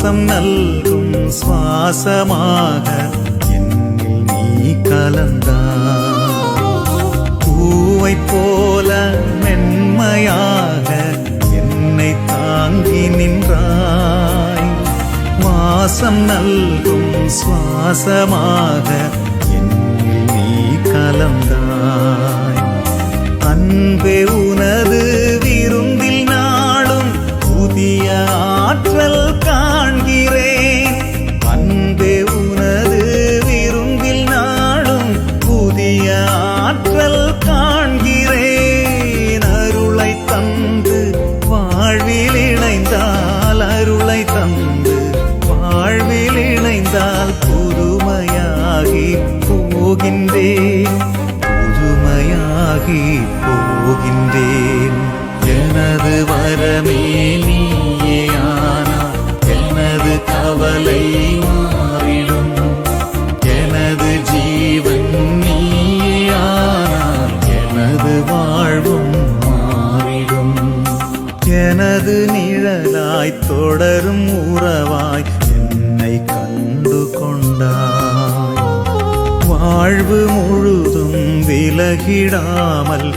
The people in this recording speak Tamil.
வாசம் நல்கும் சுவாசமாக என்னில் நீ கலந்தாய். பூவை போல மென்மையாக என்னை தாங்கி நின்றாய். வாசம் நல்கும் சுவாசமாக என்னில் நீ கலந்தாய். அன்பே உனது விருந்தில் நாளும் புதிய ஆற்றல் காண்கிறேன். அன்பே உனது விருந்தில் நாளும் புதிய ஆற்றல் காண்கிறேன். அருளை தந்து வாழ்வில் இணைந்தால், அருளை தந்து வாழ்வில் இணைந்தால் புதுமையாகி போகின்றேன், புதுமையாகி போகின்றேன். எனது வரமே நீயேயானாய், எனது கவலை மாறிடும். எனது ஜீவன் நீயேயானாய், எனது வாழ்வும் மாறிடும். எனது நிழலாய் தொடரும் உறவாய் என்னை கண்டு கொண்டாய். வாழ்வு முழுதும் விலகிடாமல்